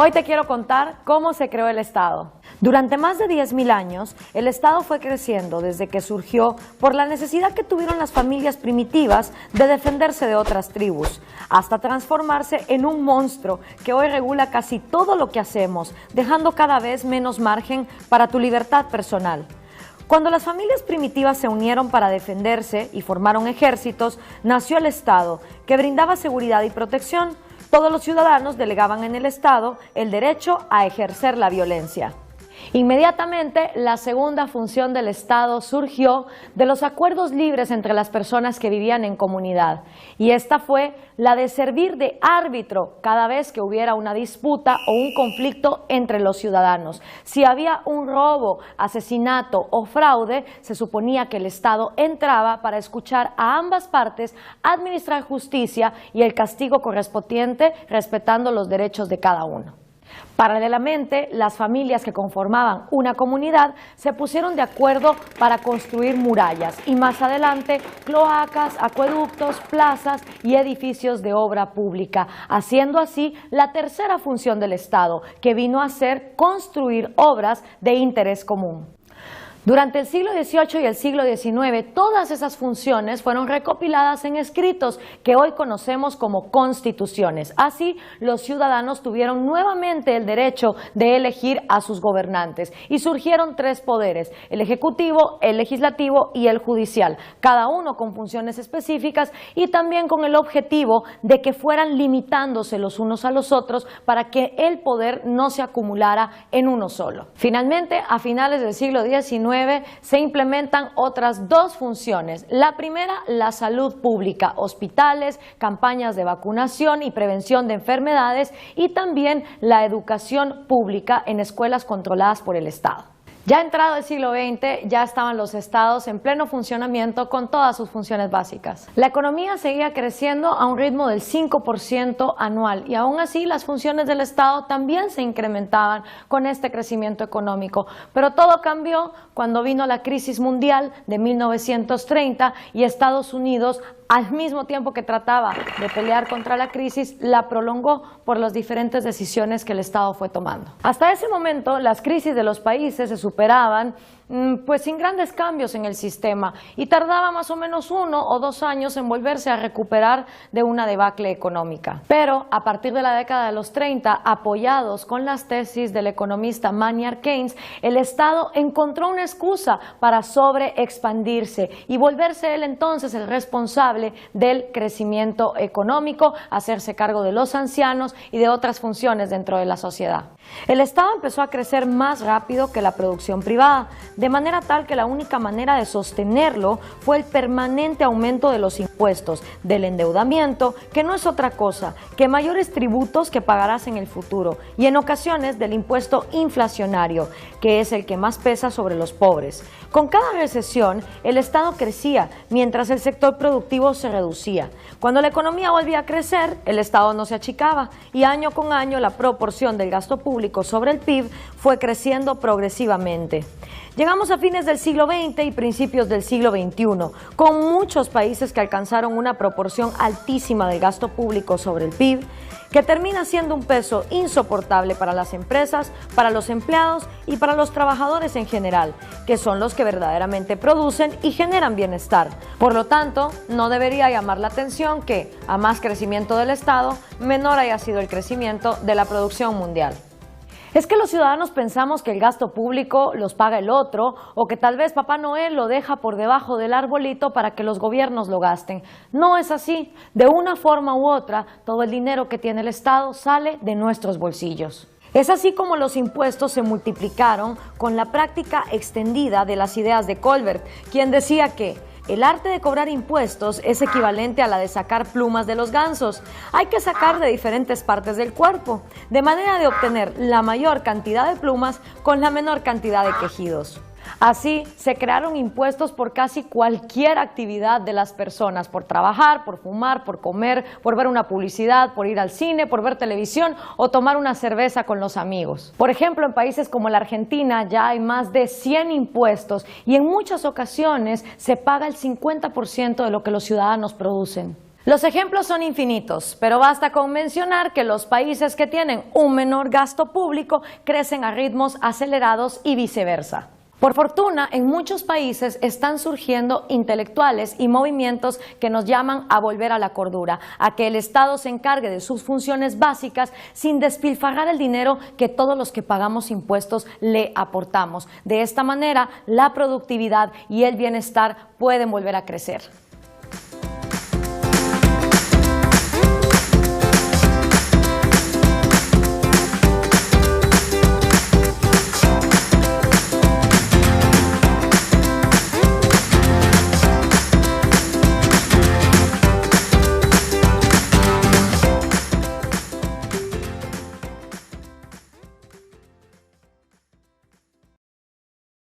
Hoy te quiero contar cómo se creó el Estado. Durante más de 10.000 años, el Estado fue creciendo desde que surgió por la necesidad que tuvieron las familias primitivas de defenderse de otras tribus, hasta transformarse en un monstruo que hoy regula casi todo lo que hacemos, dejando cada vez menos margen para tu libertad personal. Cuando las familias primitivas se unieron para defenderse y formaron ejércitos, nació el Estado, que brindaba seguridad y protección. Todos los ciudadanos delegaban en el Estado el derecho a ejercer la violencia. Inmediatamente, la segunda función del Estado surgió de los acuerdos libres entre las personas que vivían en comunidad, y esta fue la de servir de árbitro cada vez que hubiera una disputa o un conflicto entre los ciudadanos. Si había un robo, asesinato o fraude, se suponía que el Estado entraba para escuchar a ambas partes, administrar justicia y el castigo correspondiente, respetando los derechos de cada uno. Paralelamente, las familias que conformaban una comunidad se pusieron de acuerdo para construir murallas y más adelante cloacas, acueductos, plazas y edificios de obra pública, haciendo así la tercera función del Estado, que vino a ser construir obras de interés común. Durante el siglo XVIII y el siglo XIX, todas esas funciones fueron recopiladas en escritos que hoy conocemos como constituciones. Así, los ciudadanos tuvieron nuevamente el derecho de elegir a sus gobernantes y surgieron tres poderes: el ejecutivo, el legislativo y el judicial, cada uno con funciones específicas y también con el objetivo de que fueran limitándose los unos a los otros para que el poder no se acumulara en uno solo. Finalmente, a finales del siglo XIX, se implementan otras dos funciones. La primera, la salud pública, hospitales, campañas de vacunación y prevención de enfermedades, y también la educación pública en escuelas controladas por el Estado. Ya entrado el siglo XX, ya estaban los estados en pleno funcionamiento con todas sus funciones básicas. La economía seguía creciendo a un ritmo del 5% anual y aún así las funciones del Estado también se incrementaban con este crecimiento económico. Pero todo cambió cuando vino la crisis mundial de 1930 y Estados Unidos, al mismo tiempo que trataba de pelear contra la crisis, la prolongó por las diferentes decisiones que el Estado fue tomando. Hasta ese momento, las crisis de los países se superaban pues sin grandes cambios en el sistema y tardaba más o menos 1 o 2 años en volverse a recuperar de una debacle económica. Pero a partir de la década de los 30, apoyados con las tesis del economista Maynard Keynes, el Estado encontró una excusa para sobreexpandirse y volverse él entonces el responsable del crecimiento económico, hacerse cargo de los ancianos y de otras funciones dentro de la sociedad. El Estado empezó a crecer más rápido que la producción privada, de manera tal que la única manera de sostenerlo fue el permanente aumento de los impuestos, del endeudamiento, que no es otra cosa que mayores tributos que pagarás en el futuro, y en ocasiones del impuesto inflacionario, que es el que más pesa sobre los pobres. Con cada recesión, el Estado crecía, mientras el sector productivo se reducía. Cuando la economía volvía a crecer, el Estado no se achicaba, y año con año la proporción del gasto público sobre el PIB fue creciendo progresivamente. Llegamos a fines del siglo XX y principios del siglo XXI, con muchos países que alcanzaron una proporción altísima del gasto público sobre el PIB, que termina siendo un peso insoportable para las empresas, para los empleados y para los trabajadores en general, que son los que verdaderamente producen y generan bienestar. Por lo tanto, no debería llamar la atención que, a más crecimiento del Estado, menor haya sido el crecimiento de la producción mundial. Es que los ciudadanos pensamos que el gasto público los paga el otro, o que tal vez Papá Noel lo deja por debajo del arbolito para que los gobiernos lo gasten. No es así. De una forma u otra, todo el dinero que tiene el Estado sale de nuestros bolsillos. Es así como los impuestos se multiplicaron con la práctica extendida de las ideas de Colbert, quien decía que el arte de cobrar impuestos es equivalente a la de sacar plumas de los gansos. Hay que sacar de diferentes partes del cuerpo, de manera de obtener la mayor cantidad de plumas con la menor cantidad de quejidos. Así, se crearon impuestos por casi cualquier actividad de las personas, por trabajar, por fumar, por comer, por ver una publicidad, por ir al cine, por ver televisión o tomar una cerveza con los amigos. Por ejemplo, en países como la Argentina ya hay más de 100 impuestos y en muchas ocasiones se paga el 50% de lo que los ciudadanos producen. Los ejemplos son infinitos, pero basta con mencionar que los países que tienen un menor gasto público crecen a ritmos acelerados y viceversa. Por fortuna, en muchos países están surgiendo intelectuales y movimientos que nos llaman a volver a la cordura, a que el Estado se encargue de sus funciones básicas sin despilfarrar el dinero que todos los que pagamos impuestos le aportamos. De esta manera, la productividad y el bienestar pueden volver a crecer.